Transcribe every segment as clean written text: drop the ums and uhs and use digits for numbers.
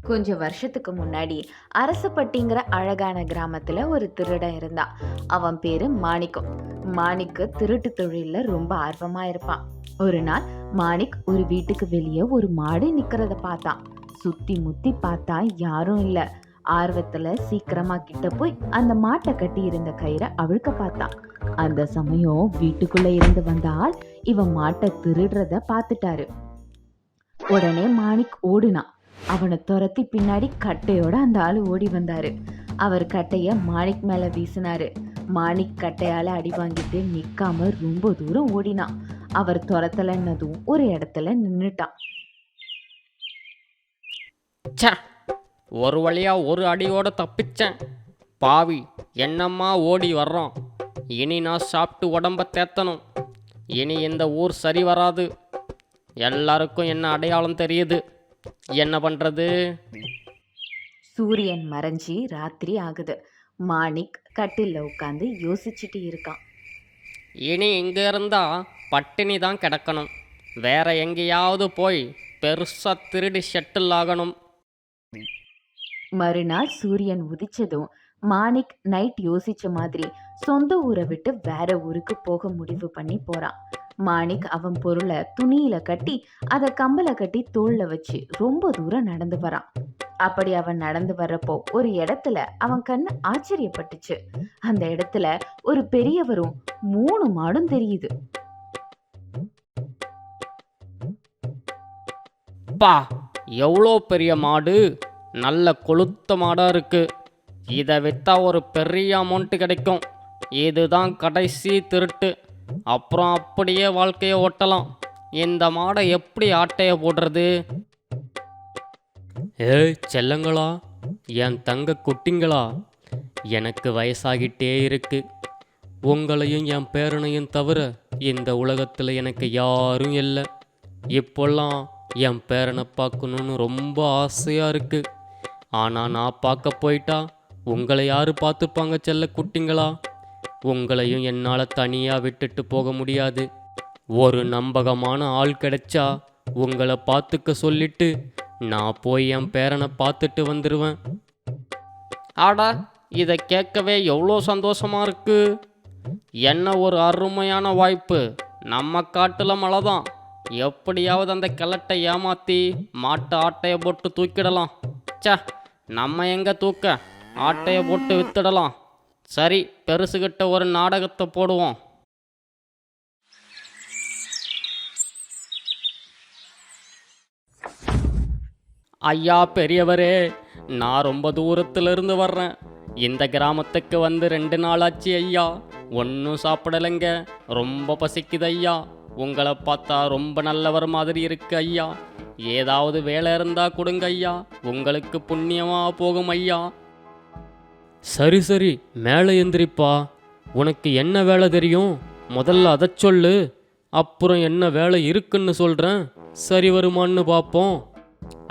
கொஞ்சம் வருஷத்துக்கு முன்னாடி அரசப்பட்டிங்கிற அழகான கிராமத்துல ஒரு திருடன் இருந்தான். அவன் பேரு மாணிக்கம். மாணிக்கு திருட்டு தொழில ரொம்ப ஆர்வமா இருப்பான். ஒரு நாள் மாணிக் ஒரு வீட்டுக்கு வெளியே ஒரு மாடு நிக்கிறத பார்த்தான். சுத்தி முத்தி பார்த்தா யாரும் இல்ல. ஆர்வத்துல சீக்கிரமா கிட்ட போய் அந்த மாட்டை கட்டி இருந்த கயிறை அவிழ்க்க பார்த்தான். அந்த சமயம் வீட்டுக்குள்ள இருந்து வந்த ஆள் இவன் மாட்டை திருடுறத பார்த்துட்டாரு. உடனே மாணிக் ஓடுனான். அவனை துரத்தி பின்னாடி கட்டையோட அந்த ஆளு ஓடி வந்தாரு. அவர் கட்டைய மாணிக் மேல வீசினாரு. மாணிக் கட்டையால அடி வாங்கிட்டு நிக்காம ரொம்ப தூரம் ஓடினான். அவர் துரத்தலன்னதும் ஒரு இடத்துல நின்னுட்டான். ச்சே, ஒரு வழியா ஒரு அடியோட தப்பிச்சேன். பாவி, என்னம்மா ஓடி வர்றோம். இனி நான் சாப்பிட்டு உடம்ப தேத்தணும். இனி இந்த ஊர் சரி வராது. எல்லாருக்கும் என்ன அடையாளம் தெரியுது. என்ன பண்றது? சூரியன் மறைஞ்சி ராத்திரி ஆகுது. மாணிக் கட்டில்ல உட்காந்து யோசிச்சுட்டு இருக்கான். இனி இங்க இருந்தா பட்டினி தான் கிடக்கணும். வேற எங்கேயாவது போய் பெருசா திருடி செட்டில் ஆகணும். மறுநாள் சூரியன் உதிச்சதும் மாணிக் நைட் யோசிச்ச மாதிரி சொந்த ஊரை விட்டு வேற ஊருக்கு போக முடிவு பண்ணி போறான். மாணிக் அவன் பொருளை துணியில கட்டி அதை கம்பல கட்டி தோல்ல வச்சு ரொம்ப தூரம் நடந்து வரான். அப்படி அவன் நடந்து வர்றப்போ ஒரு இடத்துல அவன் கண்ணு ஆச்சரியப்பட்டுச்சு. அந்த இடத்துல ஒரு பெரியவரும் 3 மாடும் தெரியுது. பா, எவ்வளோ பெரிய மாடு! நல்ல கொளுத்த மாடா இருக்கு. இதை விற்றா ஒரு பெரிய அமௌண்ட்டு கிடைக்கும். இதுதான் கடைசி திருட்டு. அப்புறம் அப்படியே வாழ்க்கையை ஓட்டலாம். இந்த மாடை எப்படி ஆட்டைய போடுறது? ஏய் செல்லங்களா, என் தங்க குட்டிங்களா, எனக்கு வயசாகிட்டே இருக்கு. உங்களையும் என் பேரனையும் தவிர இந்த உலகத்தில் எனக்கு யாரும் இல்லை. இப்போல்லாம் என் பேரனை பார்க்கணுன்னு ரொம்ப ஆசையாக இருக்குது. ஆனால் நான் பார்க்க போயிட்டா உங்களை யார் பார்த்துப்பாங்க செல்ல குட்டிங்களா? உங்களையும் என்னால் தனியாக விட்டுட்டு போக முடியாது. ஒரு நம்பகமான ஆள் கிடைச்சா உங்களை பார்த்துக்க சொல்லிட்டு நான் போய் என் பேரனை பார்த்துட்டு வந்துடுவேன். ஆடா, இதை கேட்கவே எவ்வளோ சந்தோஷமாக இருக்கு. என்ன ஒரு அருமையான வாய்ப்பு. நம்ம காட்டில் மழை தான். எப்படியாவது அந்த கிழட்டை ஏமாற்றி மாட்டை ஆட்டையை போட்டு தூக்கிடலாம். சே, நம்ம எங்கே தூக்க, ஆட்டையை போட்டு வித்துடலாம். சரி, பெருசுகிட்ட ஒரு நாடகத்தை போடுவோம். ஐயா பெரியவரே, நான் ரொம்ப தூரத்திலிருந்து வர்றேன். இந்த கிராமத்துக்கு வந்து 2 நாள் ஆச்சு ஐயா. ஒன்றும் சாப்பிடலைங்க. ரொம்ப பசிக்குது ஐயா. உங்களை பார்த்தா ரொம்ப நல்லவர் மாதிரி இருக்கு ஐயா. ஏதாவது வேலை இருந்தா கொடுங்க ஐயா. உங்களுக்கு புண்ணியமாக போகும் ஐயா. சரி சரி, மேலே எந்திரிப்பா. உனக்கு என்ன வேலை தெரியும்? முதல்ல அதை சொல்லு. அப்புறம் என்ன வேலை இருக்குன்னு சொல்கிறேன். சரி வருமான்னு பார்ப்போம்.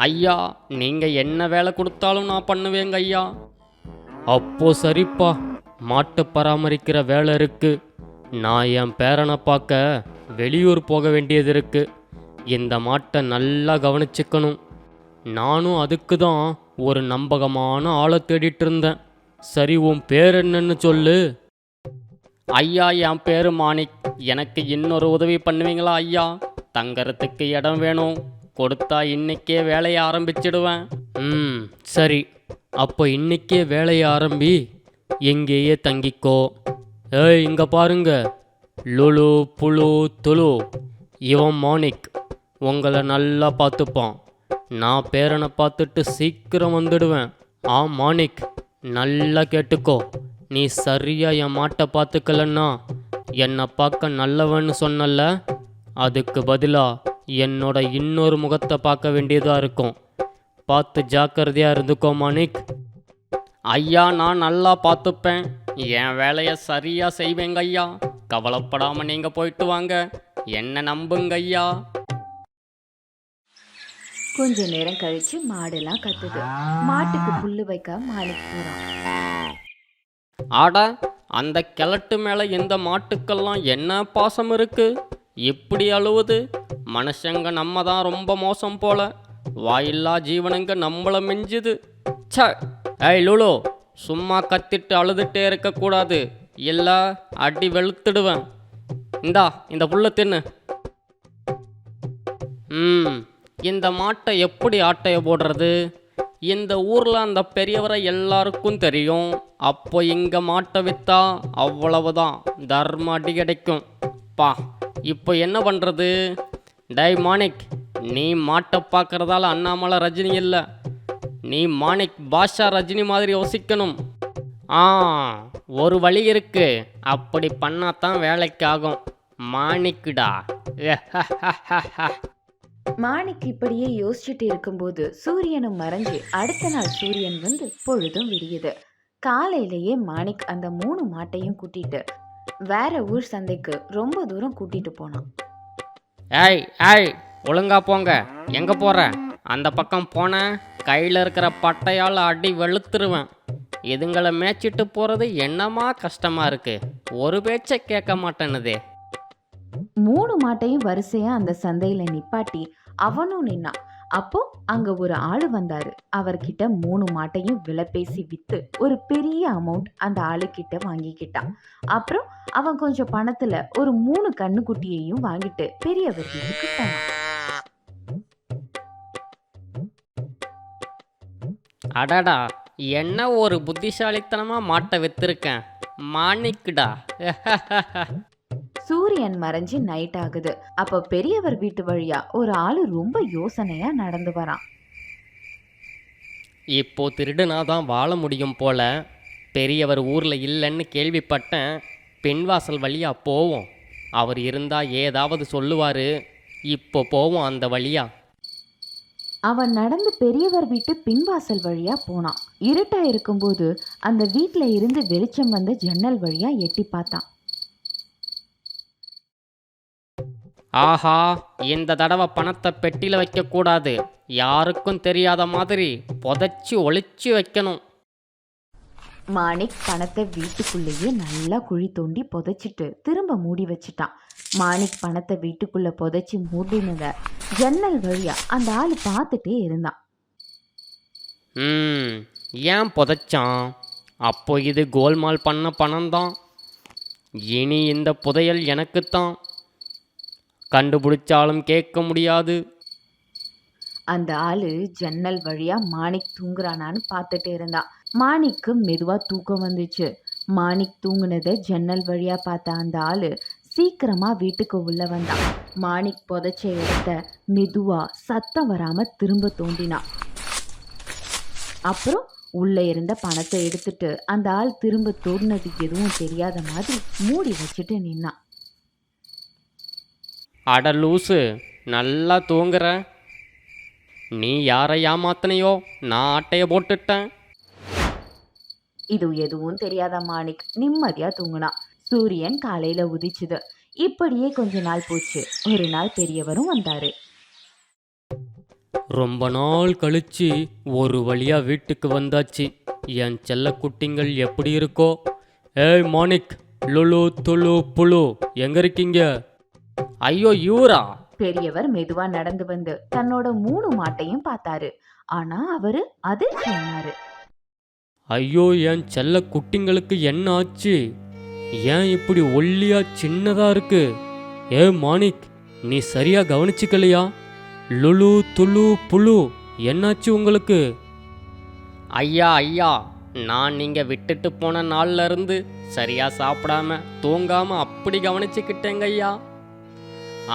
ஐயா, நீங்கள் என்ன வேலை கொடுத்தாலும் நான் பண்ணுவேங்க ஐயா. அப்போ சரிப்பா, மாட்டை பராமரிக்கிற வேலை இருக்கு. நான் என் பேரனை பார்க்க வெளியூர் போக வேண்டியது இருக்கு. இந்த மாட்டை நல்லா கவனிச்சுக்கணும். நானும் அதுக்கு தான் ஒரு நம்பகமான ஆளை தேடிட்டு இருந்தேன். சரி, உன் பேர் என்னன்னு சொல்லு. ஐயா, என் பேர் மாணிக். எனக்கு இன்னொரு உதவி பண்ணுவீங்களா ஐயா? தங்கறதுக்கு இடம் வேணும். கொடுத்தா இன்னைக்கே வேலையை ஆரம்பிச்சிடுவேன். சரி, அப்போ இன்னைக்கே வேலையை ஆரம்பி. எங்கேயே தங்கிக்கோ. ஏய், இங்கே பாருங்க, லுலு புழு துளு, இவன் மாணிக். உங்களை நல்லா பார்த்துப்பான். நான் பேரனை பார்த்துட்டு சீக்கிரம் வந்துடுவேன். மாணிக், நல்லா கேட்டுக்கோ. நீ சரியாக என் மாட்டை பார்த்துக்கலன்னா என்னை பார்க்க நல்லவன்னு சொன்னல, அதுக்கு பதிலாக என்னோட இன்னொரு முகத்தை பார்க்க வேண்டியதாக இருக்கும். பார்த்து ஜாக்கிரதையாக இருந்துக்கோ மாணிக். ஐயா, நான் நல்லா பார்த்துப்பேன். என் வேலையை சரியாக செய்வேங்க ஐயா. கவலைப்படாமல் நீங்கள் போயிட்டு வாங்க. என்ன நம்புங்க ஐயா. கொஞ்ச நேரம் கழிச்சு மாடெல்லாம் கத்துது. மாட்டுக்கு புல்லு வைக்க மாணிக் போறான். ஆடா, அந்த கிழட்டு மேலே இந்த மாட்டுக்கெல்லாம் என்ன பாசம் இருக்கு. இப்படி அழுவுது. மனுஷங்க நம்ம தான் ரொம்ப மோசம் போல. வாயில்லா ஜீவனுங்க நம்மள மிஞ்சுது. ச்ச! ஏய் லுலு, சும்மா கத்திட்டு அழுதுட்டே இருக்கக்கூடாது, இல்லை அடி வெளுத்துடுவேன். இந்தா இந்த புல்ல தின்னு. இந்த மாட்டை எப்படி ஆட்டைய போடுறது? இந்த ஊரில் அந்த பெரியவரை எல்லாருக்கும் தெரியும். அப்போ இங்கே மாட்டை விற்றா அவ்வளவுதான், தர்ம அடி கிடைக்கும். பா, இப்போ என்ன பண்ணுறது? டேய் மாணிக், நீ மாட்டை பார்க்குறதால அண்ணாமலை ரஜினி இல்லை, நீ மாணிக் பாஷா ரஜினி மாதிரி யோசிக்கணும். ஒரு வழி இருக்கு, அப்படி பண்ணாதான் வேலைக்கு ஆகும். மாணிக்குடா. மாணிக் இப்படியே யோசிச்சுட்டு இருக்கும்போது சூரியனும் மறைஞ்சு அடுத்த நாள் சூரியன் வந்து பொழுதும் விடியுது. காலையிலேயே மாணிக் அந்த 3 மாட்டையும் கூட்டிட்டு வேற ஊர் சந்தைக்கு ரொம்ப தூரம் கூட்டிட்டு போனான். ஏய் ஏய், ஒழுங்கா போங்க. எங்க போற? அந்த பக்கம் போன கையில் இருக்கிற பட்டையால் அடி வெளுத்துருவேன். இதுங்களை மேய்ச்சிட்டு போகிறது என்னமா கஷ்டமா இருக்கு, ஒரு பேச்சை கேட்க மாட்டேன்னுதே. 3 மாட்டையும் வரிசையா அந்த சந்தையில நிப்பாட்டி அவனும் நின்னான். அப்போ அங்க ஒரு ஆளு வந்தாரு. அவர்கிட்ட 3 மாட்டையும் விலை பேசி வித்து ஒரு பெரிய அமௌண்ட் அந்த ஆளுகிட்ட வாங்கிக்கிட்டான். அப்புறம் அவன் கொஞ்சம் பணத்துல ஒரு 3 கண்ணுக்குட்டியையும் வாங்கிட்டு பெரியவர் வீட்டுக்கு போனான். அடடா, என்ன ஒரு புத்திசாலித்தனமா மாட்டை வித்திருக்கேன், மாணிக்குடா. சூரியன் மறைஞ்சு நைட் ஆகுது. அப்ப பெரியவர் வீட்டு வழியா ஒரு ஆளு ரொம்ப யோசனையா நடந்து வரான். இப்போ திருடுனாதான் வாழ முடியும் போல. பெரியவர் ஊரில் இல்லைன்னு கேள்விப்பட்டேன். பின்வாசல் வழியா போவோம், அவர் இருந்தா ஏதாவது சொல்லுவாரு. இப்போ போவோம் அந்த வழியா. அவன் நடந்து பெரியவர் வீட்டு பின்வாசல் வழியா போனான். இருட்டா இருக்கும்போது அந்த வீட்ல இருந்து வெளிச்சம் வந்து ஜன்னல் வழியா எட்டி பார்த்தான். ஆஹா, இந்த தடவை பணத்தை பெட்டியில் வைக்கக்கூடாது, யாருக்கும் தெரியாத மாதிரி புதைச்சி ஒளிச்சு வைக்கணும். மாணிக் பணத்தை வீட்டுக்குள்ளேயே நல்லா குழி தோண்டி புதைச்சிட்டு திரும்ப மூடி வச்சிட்டான். மாணிக் பணத்தை வீட்டுக்குள்ள புதைச்சி மூடினத ஜன்னல் வழியா அந்த ஆளு பார்த்துட்டே இருந்தான். ஏன் புதைச்சான்? அப்போ இது கோல்மால் பண்ண பணம்தான். இனி இந்த புதையல் எனக்குத்தான், கண்டுபிடிச்சாலும் கேட்க முடியாது. அந்த ஆளு ஜன்னல் வழியா மாணிக் தூங்குறானான்னு பார்த்துட்டு இருந்தான். மாணிக்கு மெதுவா தூக்கம் வந்துச்சு. மாணிக் தூங்குனதை ஜன்னல் வழியா பார்த்த அந்த ஆளு சீக்கிரமா வீட்டுக்கு உள்ள வந்தான். மாணிக் புதைச்ச இடத்த மெதுவா சத்தம் வராம திரும்ப தோண்டினான். அப்புறம் உள்ள இருந்த பணத்தை எடுத்துட்டு அந்த ஆள் திரும்ப தோண்டினது எதுவும் தெரியாத மாதிரி மூடி வச்சுட்டு நின்னான். அட லூசு, நல்லா தூங்குற. நீ யாரை ஏமாத்தினையோ, நான் ஆட்டைய போட்டுட்டேன். இது எதுவும் தெரியாத மாணிக் நிம்மதியா தூங்குனான். சூரியன் காலையில உதிச்சுது. இப்படியே கொஞ்ச நாள் போச்சு. ஒரு நாள் பெரியவரும் வந்தாரு. ரொம்ப நாள் கழிச்சு ஒரு வழியா வீட்டுக்கு வந்தாச்சு. என் செல்ல குட்டிங்கள் எப்படி இருக்கோ? ஏய் மாணிக், லுலு துளு புழு, எங்க இருக்கீங்க? ஐயோ இவரா? பெரியவர் மெதுவா நடந்து வந்து தன்னோட 3 மாட்டையும் பார்த்தாரு. ஆனா அவரு அதிர்ச்சியானாரு. ஐயோ, என் செல்ல குட்டிங்களுக்கு என்ன ஆச்சு? ஏன் இப்படி ஒல்லியா சின்னதா இருக்கு? ஏ மாணிக், நீ சரியா கவனிச்சுக்கலையா? லுலு துளு புழு, என்னாச்சு உங்களுக்கு? ஐயா ஐயா, நான் நீங்கள் விட்டுட்டு போன நாள்ல இருந்து சரியா சாப்பிடாம தூங்காம அப்படி கவனிச்சுக்கிட்டேங்க ஐயா.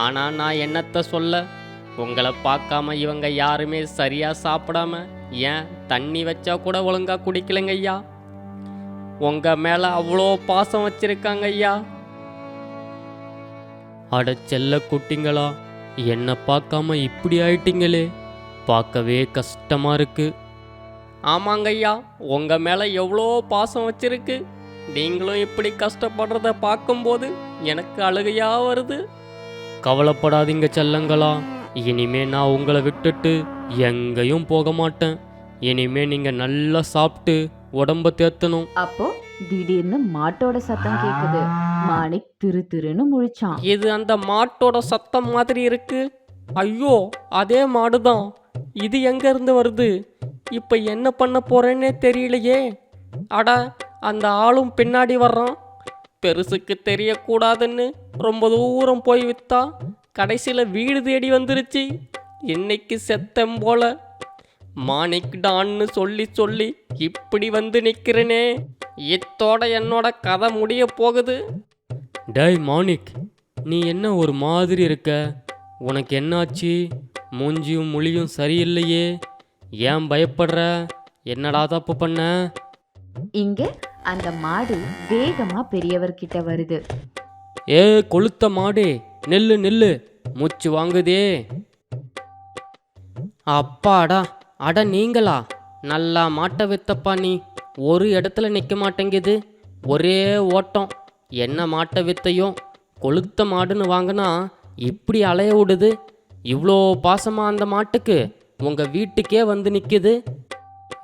ஆனால் நான் என்னத்தை சொல்ல, உங்களை பார்க்காம இவங்க யாருமே சரியா சாப்பிடாம, ஏன் தண்ணி வச்சா கூட ஒழுங்கா குடிக்கலைங்க ஐயா. உங்க மேல அவ்வளோ பாசம் வச்சிருக்காங்க ஐயா. அட செல்ல குட்டிங்களா, என்னை பார்க்காம இப்படி ஆயிட்டீங்களே, பார்க்கவே கஷ்டமா இருக்கு. ஆமாங்க ஐயா, உங்க மேல எவ்வளோ பாசம் வச்சிருக்கு. நீங்களும் இப்படி கஷ்டப்படுறத பார்க்கும்போது எனக்கு அழுகையா வருது. கவலைப்படாதீங்க செல்லங்களா, இனிமே நான் உங்களை விட்டுட்டு எங்கேயும் போக மாட்டேன். இனிமே நீங்க நல்லா சாப்பிட்டு உடம்ப தேத்தணும். அப்போ திடீர்னு மாட்டோட சத்தம் கேக்குது. மாணிக் திரு திருன்னு முழிச்சான். இது அந்த மாட்டோட சத்தம் மாதிரி இருக்கு. ஐயோ, அதே மாடுதான். இது எங்கேருந்து வருது? இப்போ என்ன பண்ண போகிறேன்னே தெரியலையே. அட, அந்த ஆளும் பின்னாடி வர்றான். பெருசுக்கு தெரியக்கூடாதுன்னு ரொம்ப தூரம் போய் விற்றா கடைசியில் வீடு தேடி வந்துருச்சு. இன்னைக்கு செத்தம் போல. மாணிக் டான்னு சொல்லி சொல்லி இப்படி வந்து நிற்கிறேனே. இத்தோட என்னோட கதை முடிய போகுது. டேய் மாணிக், நீ என்ன ஒரு மாதிரி இருக்க? உனக்கு என்னாச்சு? மூஞ்சியும் மொழியும் சரியில்லையே. ஏன் பயப்படுற? என்னடா தப்பு பண்ண? இங்க அந்த மாடு வேகமா பெரியவர்கிட்ட வருது. ஏ கொளுத்த மாடே, நெல்லு நெல்லு, மூச்சு வாங்குதே. அப்பாடா, அட நீங்களா? நல்லா மாட்ட வித்தப்பா நீ. ஒரு இடத்துல நிற்க மாட்டேங்குது, ஒரே ஓட்டம். என்ன மாட்ட வித்தையும் கொளுத்த மாடுன்னு வாங்கினா இப்படி அலைய விடுது. இவ்வளோ பாசமாக அந்த மாட்டுக்கு உங்கள் வீட்டுக்கே வந்து நிற்குது.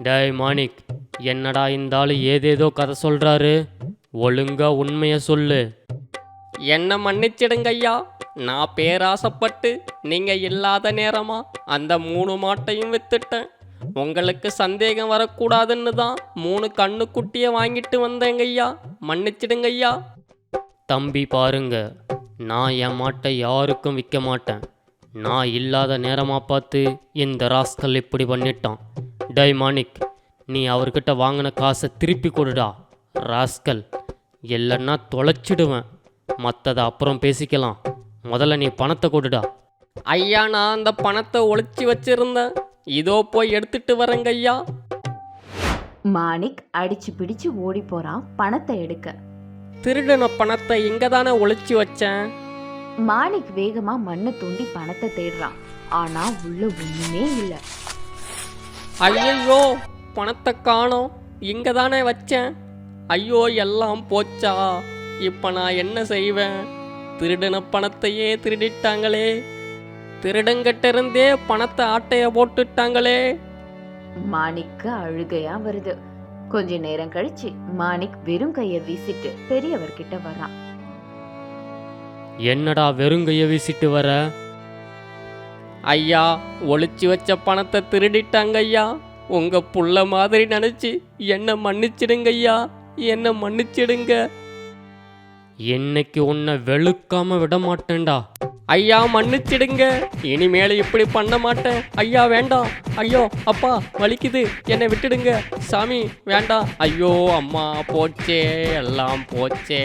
டேய் மாணிக், என்னடா இந்த ஆள் ஏதேதோ கதை சொல்கிறாரு. ஒழுங்கா உண்மையை சொல்லு. என்ன மன்னிச்சிடுங்க ஐயா, நான் பேராசப்பட்டு நீங்கள் இல்லாத நேரமா அந்த 3 மாட்டையும் வித்துட்டேன். உங்களுக்கு சந்தேகம் வரக்கூடாதுன்னு தான் 3 கண்ணுக்குட்டியை வாங்கிட்டு வந்தேங்க ஐயா. மன்னிச்சிடுங்க ஐயா. தம்பி பாருங்க, நான் என் மாட்டை யாருக்கும் விற்க மாட்டேன். நான் இல்லாத நேரமாக பார்த்து இந்த ராஸ்கல் இப்படி பண்ணிட்டான். டேய் மாணிக், நீ அவர்கிட்ட வாங்கின காசை திருப்பி கொடுடா ராஸ்கல். இல்லைன்னா தொலைச்சிடுவேன். மற்றதை அப்புறம் பேசிக்கலாம். முதல்ல நீ பணத்தை கொடுடா. ஐயா, நான் அந்த பணத்தை ஒளிச்சு வச்சிருந்தேன். இதோ போய் எடுத்துட்டு வரேங்க ஐயா. மாணிக் அடிச்சு பிடிச்சு ஓடி போறான் பணத்தை எடுக்க. திருடன பணத்தை இங்கே தானே ஒளிச்சு வச்சேன். மாணிக் வேகமா மண்ணை தோண்டி பணத்தை தேடுறான். ஆனா உள்ள ஒண்ணுமே இல்லை. ஐயோ, பணத்தை காணோம். இங்கே தானே வச்சேன். ஐயோ, எல்லாம் போச்சா? இப்போ நான் என்ன செய்வேன்? திருடன பணத்தையே திருடிட்டாங்களே. திருடங்கிட்ட இருந்தே பணத்தை ஆட்டைய போட்டுட்டாங்களே. மாணிக்கு அழுகையா வருது. கொஞ்ச நேரம் கழிச்சு மாணிக் வெறும் கையை வீசிட்டு பெரியவர்கிட்ட வர்றான். என்னடா வெறுங்கைய வீசிட்டு வர? ஐயா, ஒளிச்சு வச்ச பணத்தை திருடிட்டாங்க ஐயா. உங்க புள்ள மாதிரி நினைச்சு என்ன மன்னிச்சிடுங்க ஐயா, என்ன மன்னிச்சிடுங்க. என்னைக்கு உன்னை வெளுக்காம விட மாட்டேன்டா. ஐயா மன்னிச்சிடுங்க, இனிமேல் இப்படி பண்ண மாட்டேன். ஐயா வேண்டாம். ஐயோ அப்பா வலிக்குது, என்னை விட்டுடுங்க சாமி, வேண்டாம். ஐயோ அம்மா, போச்சே, எல்லாம் போச்சே.